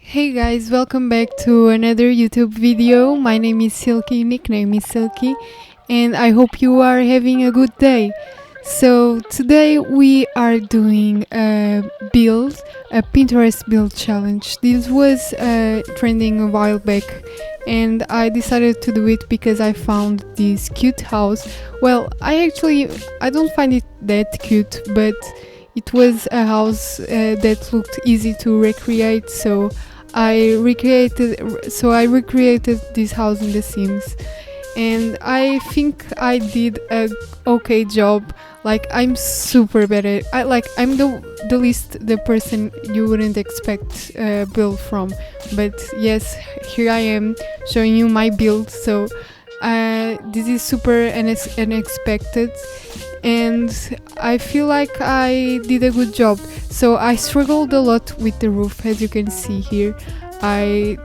Hey guys, welcome back to another YouTube video. My name is Silky, nickname is Silky, and I hope you are having a good day. So today we are doing a Pinterest build challenge. This was trending a while back, and I decided to do it because I found this cute house. Well, I don't find it that cute, but it was a house that looked easy to recreate, so I recreated this house in The Sims, and I think I did a okay job. Like, I'm super bad at I'm the least the person you wouldn't expect build from, but yes, here I am showing you my build. So this is super unexpected, and I feel like I did a good job. So I struggled a lot with the roof, as you can see here. I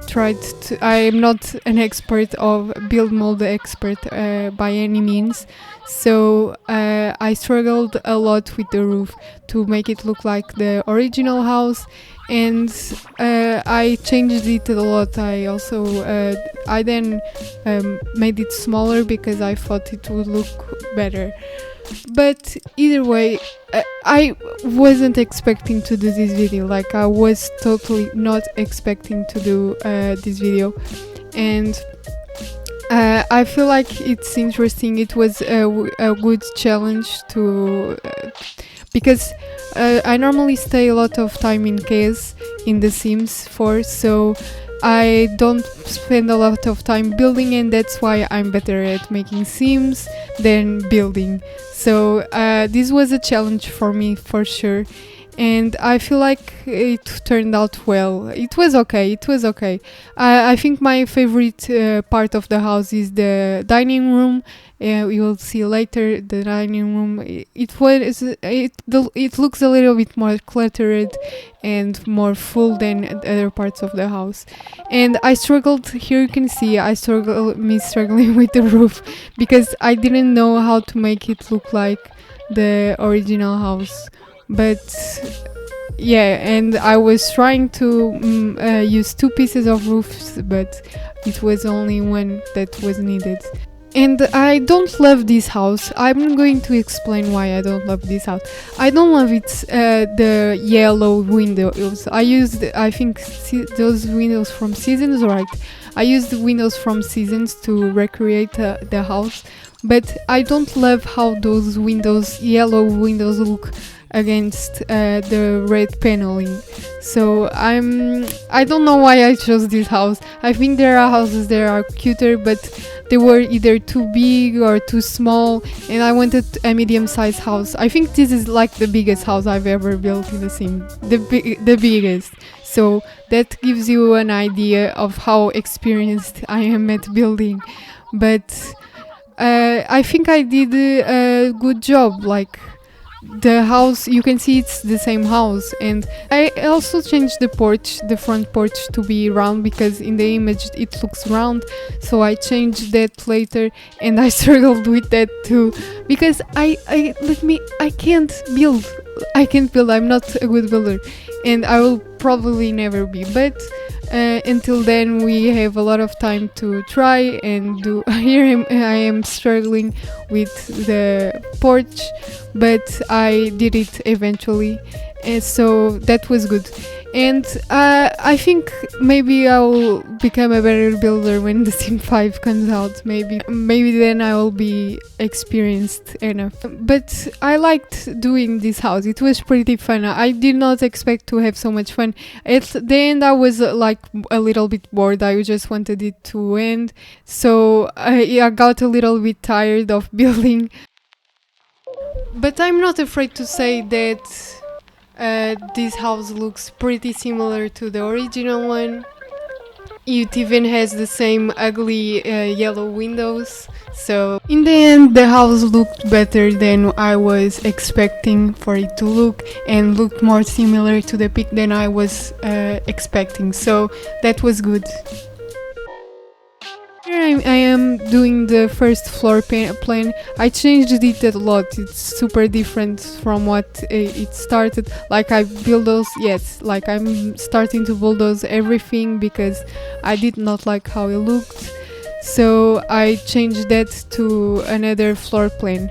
am not an expert of build mold expert by any means, so I struggled a lot with the roof to make it look like the original house, and I changed it a lot. I then made it smaller because I thought it would look better. But either way, I wasn't expecting to do this video. Like, I was totally not expecting to do this video, and I feel like it's interesting. It was a good challenge to because I normally stay a lot of time in chaos in The Sims 4, so I don't spend a lot of time building, and that's why I'm better at making sims than building. So this was a challenge for me for sure, and I feel like it turned out well. It was okay. I think my favorite part of the house is the dining room. We will see later the dining room. It looks a little bit more cluttered and more full than other parts of the house. And I struggled. Here you can see struggling with the roof because I didn't know how to make it look like the original house. But yeah, and I was trying to use two pieces of roofs, but it was only one that was needed. And I don't love this house. I'm going to explain why I don't love this house. I don't love the yellow windows. I think those windows from Seasons, right? I used the windows from Seasons to recreate the house, but I don't love how those yellow windows look against the red paneling. So I don't know why I chose this house. I think there are houses that are cuter, but they were either too big or too small, and I wanted a medium-sized house. I think this is like the biggest house I've ever built in The Sims, the biggest. So that gives you an idea of how experienced I am at building. But I think I did a good job. Like, the house, you can see it's the same house, and I also changed the front porch to be round because in the image it looks round, so I changed that later, and I struggled with that too because I can't build. I'm not a good builder, and I will probably never be, but until then we have a lot of time to try and do. I am struggling with the porch, but I did it eventually, and so that was good. And I think maybe I will become a better builder when The Sim 5 comes out. Maybe then I will be experienced enough. But I liked doing this house. It was pretty fun. I did not expect to have so much fun. At the end, I was like a little bit bored. I just wanted it to end. So I got a little bit tired of building. But I'm not afraid to say that this house looks pretty similar to the original one. It even has the same ugly yellow windows. So in the end, the house looked better than I was expecting for it to look, and looked more similar to the pic than I was expecting. So that was good. Here I am doing the first floor plan. I changed it a lot. It's super different from what it started. Like I bulldoze, yes, like I'm starting to bulldoze everything because I did not like how it looked. So I changed that to another floor plan.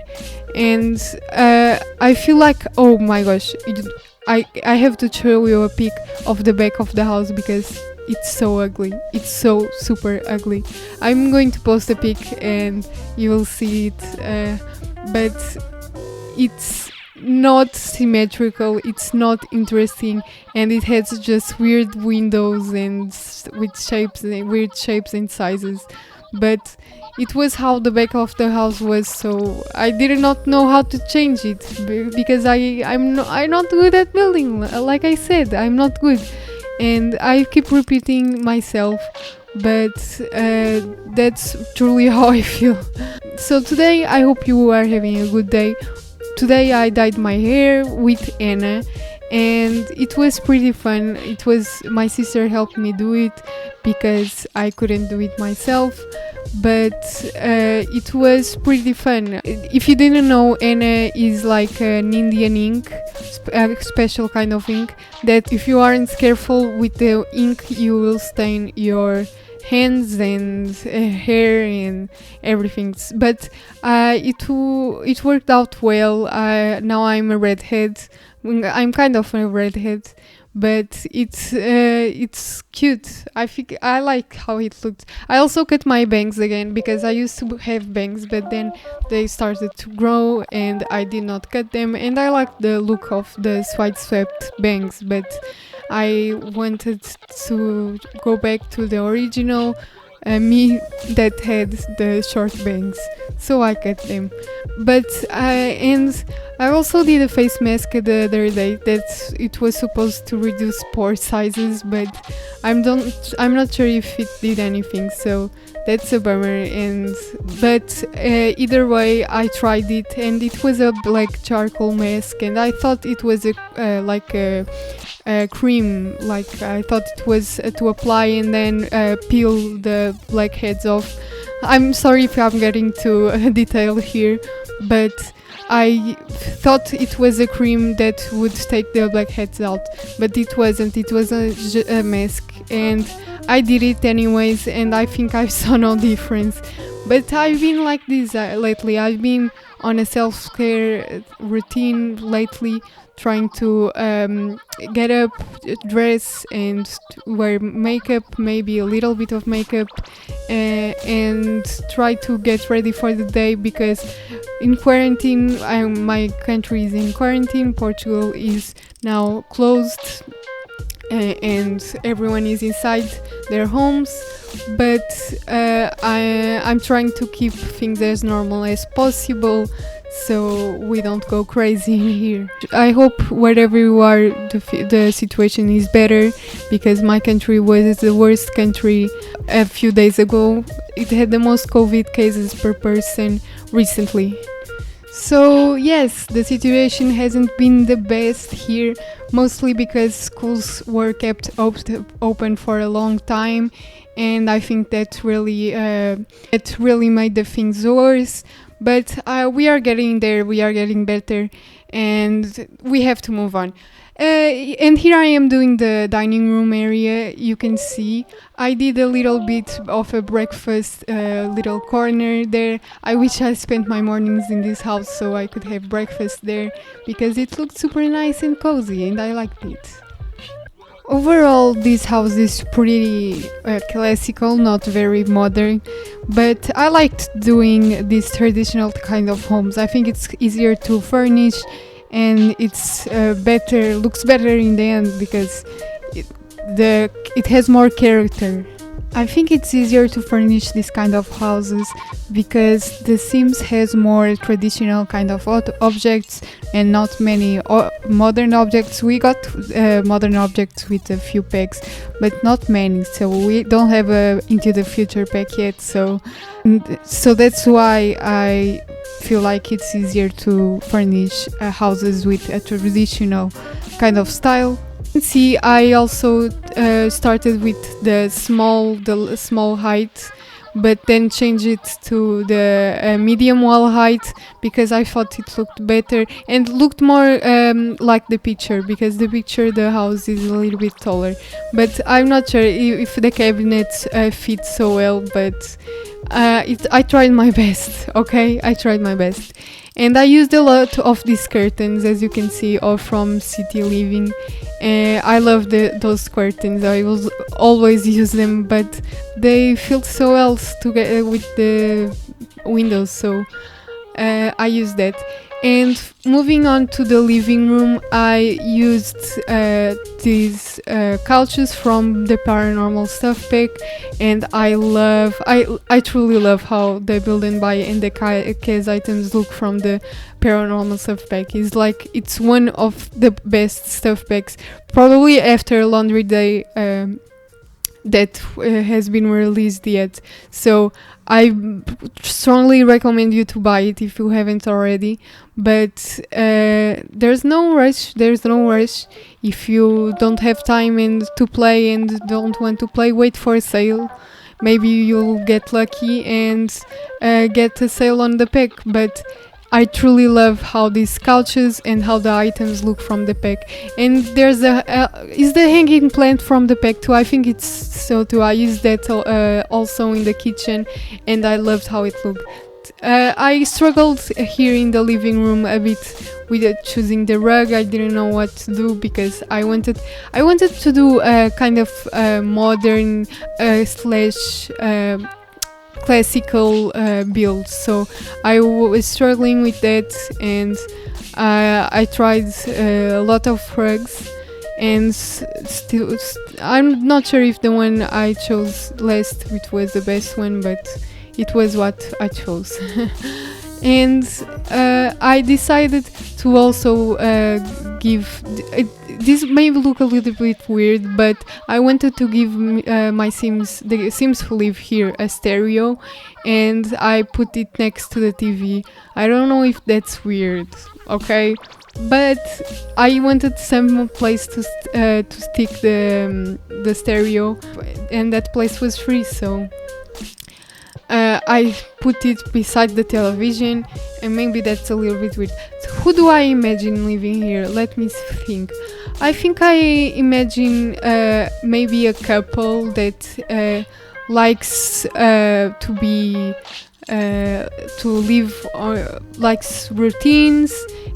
And I feel like, oh my gosh, I have to show you a pic of the back of the house because it's so ugly. It's so super ugly. I'm going to post a pic and you will see it. But it's not symmetrical. It's not interesting, and it has just weird windows and with shapes and weird shapes and sizes. But it was how the back of the house was, so I did not know how to change it because I'm not good at building. Like I said, I'm not good, and I keep repeating myself, but that's truly how I feel. So today I hope you are having a good day. Today I dyed my hair with Anna and it was pretty fun. It was my sister helped me do it because I couldn't do it myself, but it was pretty fun. If you didn't know, Anna is like an Indian ink, a special kind of ink that if you aren't careful with the ink you will stain your hands and hair and everything, but it worked out well. Now I'm a redhead. I'm kind of a redhead, but it's cute. I think I like how it looked. I also cut my bangs again because I used to have bangs, but then they started to grow and I did not cut them, and I like the look of the side swept bangs, but I wanted to go back to the original me that had the short bangs, so I cut them. But and I also did a face mask the other day that it was supposed to reduce pore sizes, but I'm not sure if it did anything, so that's a bummer. And but either way I tried it and it was a black charcoal mask, and I thought it was like a cream, like I thought it was to apply and then peel the blackheads off. I'm sorry if I'm getting too detailed here, but I thought it was a cream that would take the blackheads out, but it wasn't. It was a mask, and I did it anyways, and I think I saw no difference. But I've been like this lately. I've been on a self-care routine lately, trying to get up, dress and wear makeup, maybe a little bit of makeup, and try to get ready for the day because in quarantine, my country is in quarantine, Portugal is now closed, and everyone is inside their homes, but I'm trying to keep things as normal as possible so we don't go crazy in here. I hope wherever you are the situation is better, because my country was the worst country a few days ago. It had the most COVID cases per person recently. So yes, the situation hasn't been the best here, mostly because schools were kept open for a long time, and I think that really made the things worse. But we are getting there, we are getting better, and we have to move on. And here I am doing the dining room area. You can see I did a little bit of a breakfast little corner there. I wish I spent my mornings in this house so I could have breakfast there, because it looked super nice and cozy and I liked it. Overall, this house is pretty classical, not very modern, but I liked doing these traditional kind of homes. I think it's easier to furnish, and it's looks better in the end because it has more character. I think it's easier to furnish this kind of houses because The Sims has more traditional kind of objects and not many modern objects. We got modern objects with a few packs, but not many, so we don't have a Into the Future pack yet, so that's why I feel like it's easier to furnish houses with a traditional kind of style. See, I also started with the small height but then change it to the medium wall height because I thought it looked better and looked more like the picture, because the picture the house is a little bit taller, but I'm not sure if the cabinets fit so well, but I tried my best. Okay, I tried my best. And I used a lot of these curtains, as you can see, all from City Living. I love those curtains. I will always use them, but they feel so well together with the windows, so I use that. And moving on to the living room, I used these couches from the Paranormal Stuff Pack, and I truly love how the Build and Buy and the case items look from the Paranormal Stuff Pack. It's one of the best stuff packs, probably after Laundry Day, that has been released yet. So I strongly recommend you to buy it if you haven't already, but there's no rush. If you don't have time and to play and don't want to play, wait for a sale. Maybe you'll get lucky and get a sale on the pack, but I truly love how these couches and how the items look from the pack. And there's is the hanging plant from the pack too? I think it's so too. I used that also in the kitchen, and I loved how it looked. I struggled here in the living room a bit with choosing the rug. I didn't know what to do because I wanted to do a kind of modern slash classical build, so I was struggling with that, and I tried a lot of rugs, and still I'm not sure if the one I chose last it was the best one, but it was what I chose. And I decided to also give this may look a little bit weird, but I wanted to give the Sims who live here a stereo, and I put it next to the TV. I don't know if that's weird, okay, but I wanted some place to stick the stereo, and that place was free, so I put it beside the television, and maybe that's a little bit weird. So who do I imagine living here? Let me think. I think I imagine maybe a couple that likes to be to live likes routines,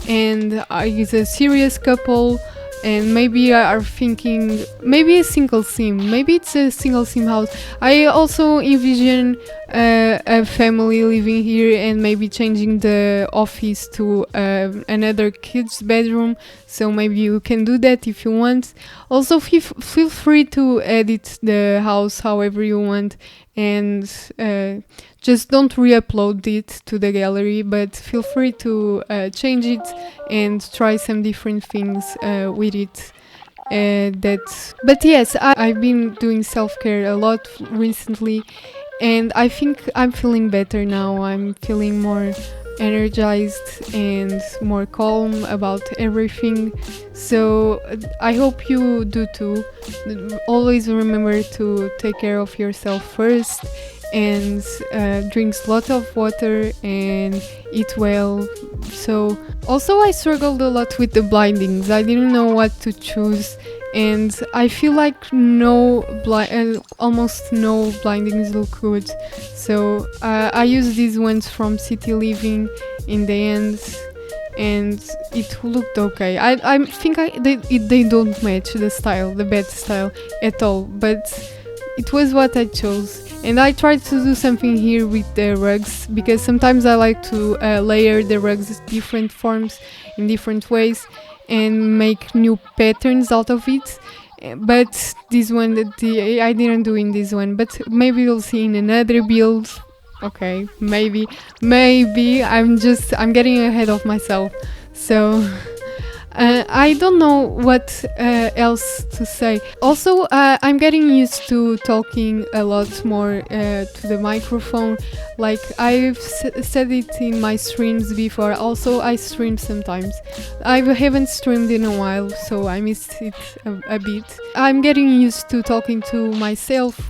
and is a serious couple. And maybe are thinking maybe a single sim. Maybe it's a single sim house. I also envision a family living here and maybe changing the office to another kid's bedroom. So maybe you can do that if you want. Also, feel free to edit the house however you want, and just don't re-upload it to the gallery, but feel free to change it and try some different things with it. But yes, I've been doing self-care a lot recently, and I think I'm feeling better now. I'm feeling more energized and more calm about everything, so I hope you do too. Always remember to take care of yourself first, and drink a lot of water and eat well. So also I struggled a lot with the blindings. I didn't know what to choose, and I feel like almost no blindings look good, so I use these ones from City Living in the end, and it looked okay. I think they don't match the bed style at all, but it was what I chose. And I tried to do something here with the rugs, because sometimes I like to layer the rugs different forms in different ways and make new patterns out of it. But this one, I didn't do in this one, but maybe you'll see in another build. Okay, maybe I'm getting ahead of myself. So I don't know what else to say. Also, I'm getting used to talking a lot more to the microphone. Like I've said it in my streams before. Also, I stream sometimes. I haven't streamed in a while, so I missed it a bit. I'm getting used to talking to myself.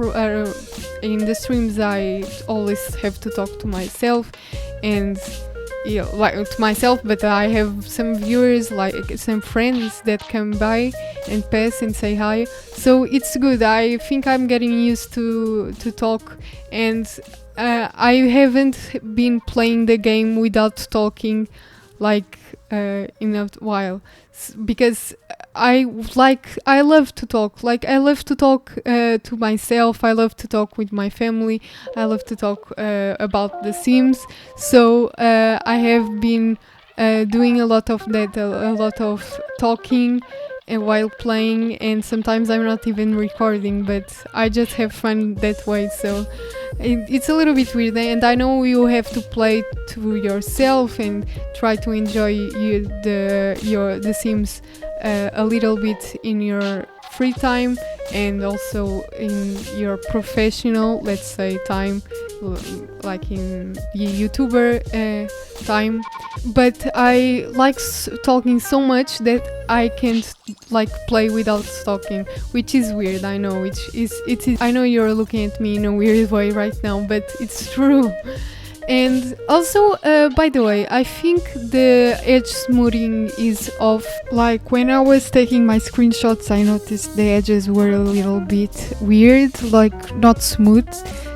In the streams, I always have to talk to myself, and like to myself, but I have some viewers, like some friends that come by and pass and say hi, so it's good. I think I'm getting used to talk, and I haven't been playing the game without talking like in a while, because I love to talk. Like I love to talk to myself. I love to talk with my family. I love to talk about The Sims. So I have been doing a lot of that, a lot of talking while playing, and sometimes I'm not even recording, but I just have fun that way. So it's a little bit weird, and I know you have to play to yourself and try to enjoy the Sims a little bit in your free time and also in your professional, let's say, time, like in the YouTuber time. But I like talking so much that I can't like play without talking, which is weird. I know it is. I know you're looking at me in a weird way right now, but it's true. And also, by the way, I think the edge smoothing is off. Like when I was taking my screenshots, I noticed the edges were a little bit weird, like not smooth.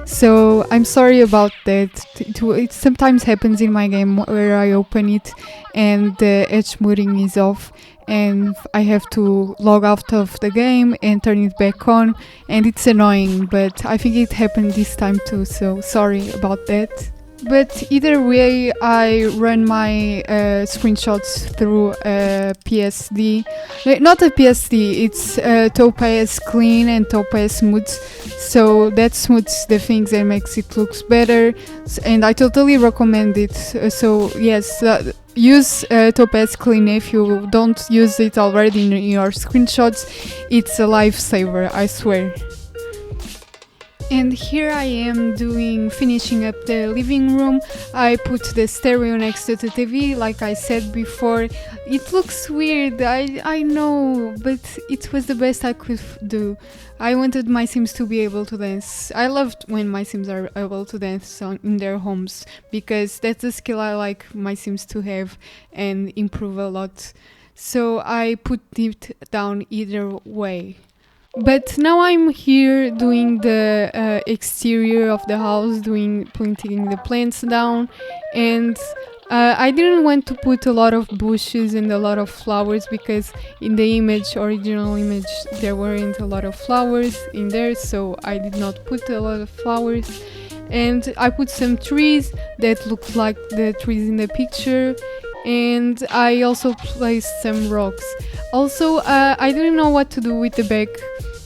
So I'm sorry about that. It sometimes happens in my game where I open it and the edge smoothing is off, and I have to log out of the game and turn it back on, and it's annoying, but I think it happened this time too, so sorry about that. But either way, I run my screenshots through a PSD. Not a PSD, it's Topaz Clean and Topaz Smooths. So that smooths the things and makes it looks better. And I totally recommend it. So yes, use Topaz Clean if you don't use it already in your screenshots. It's a lifesaver, I swear. And here I am finishing up the living room. I put the stereo next to the TV, like I said before. It looks weird, I know, but it was the best I could do. I wanted my Sims to be able to dance. I loved when my Sims are able to dance in their homes, because that's a skill I like my Sims to have and improve a lot. So I put it down either way. But now I'm here doing the exterior of the house, planting the plants down, and I didn't want to put a lot of bushes and a lot of flowers, because in the original image, there weren't a lot of flowers in there, so I did not put a lot of flowers. And I put some trees that look like the trees in the picture, and I also placed some rocks. Also, I didn't know what to do with the back.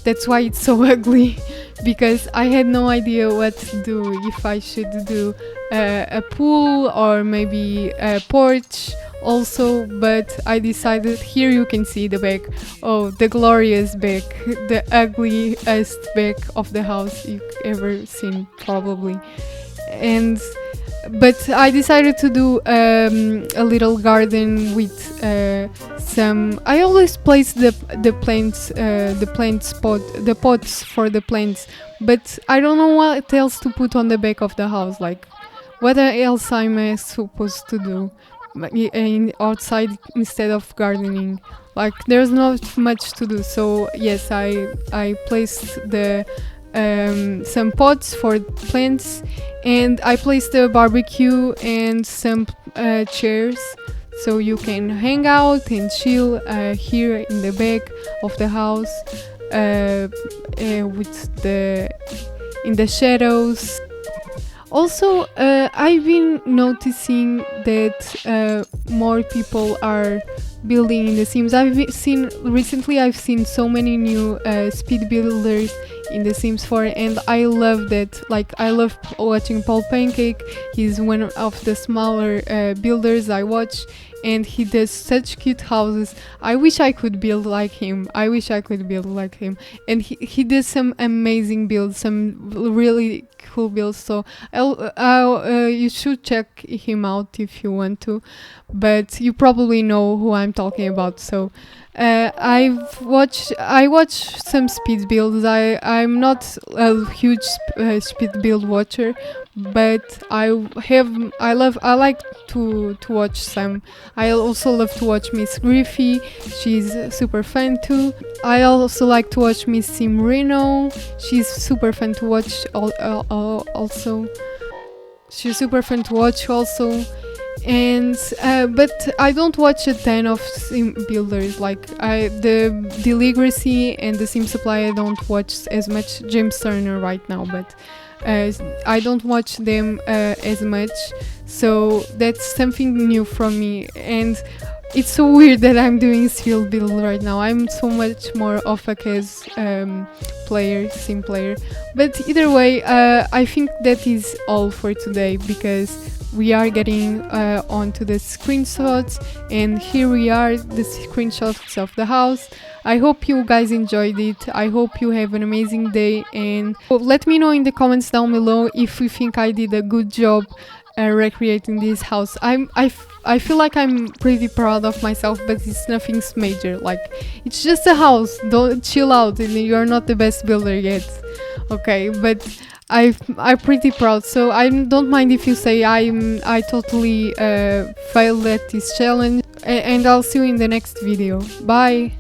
That's why it's so ugly, because I had no idea what to do, if I should do a pool or maybe a porch also, but I decided, here you can see the back. Oh, the glorious back, the ugliest back of the house you've ever seen, probably. But I decided to do a little garden with some. I always place the pots for the plants, but I don't know what else to put on the back of the house. Like, what else am I supposed to do outside instead of gardening? Like, there's not much to do. So yes, I placed some pots for plants, and I placed a barbecue and some chairs, so you can hang out and chill here in the back of the house in the shadows. Also, I've been noticing that more people are building in The Sims. I've seen so many new speed builders in The Sims 4, and I love that. Like, I love watching Paul Pancake. He's one of the smaller builders I watch, and he does such cute houses. I wish I could build like him. And he does some amazing builds, some really cool builds. So you should check him out if you want to, but you probably know who I'm talking about. So I watch some speed builds. I'm not a huge speed build watcher, but I like to watch some. I also love to watch Miss Griffey. She's super fun too. I also like to watch Miss Simrino. She's super fun to watch also. She's super fun to watch also. And but I don't watch a ton of sim builders. Like the Deligracy and the Sim Supply I don't watch as much. James Turner right now, but I don't watch them as much, so that's something new from me. And it's so weird that I'm doing skill build right now. I'm so much more of a case sim player. But either way, I think that is all for today, because we are getting on to the screenshots, and here we are, the screenshots of the house. I hope you guys enjoyed it. I hope you have an amazing day, and let me know in the comments down below if you think I did a good job recreating this house. I feel like I'm pretty proud of myself, but it's nothing major. Like, it's just a house. Don't chill out, and you're not the best builder yet. Okay, but I'm pretty proud, so I don't mind if you say I totally failed at this challenge, and I'll see you in the next video. Bye.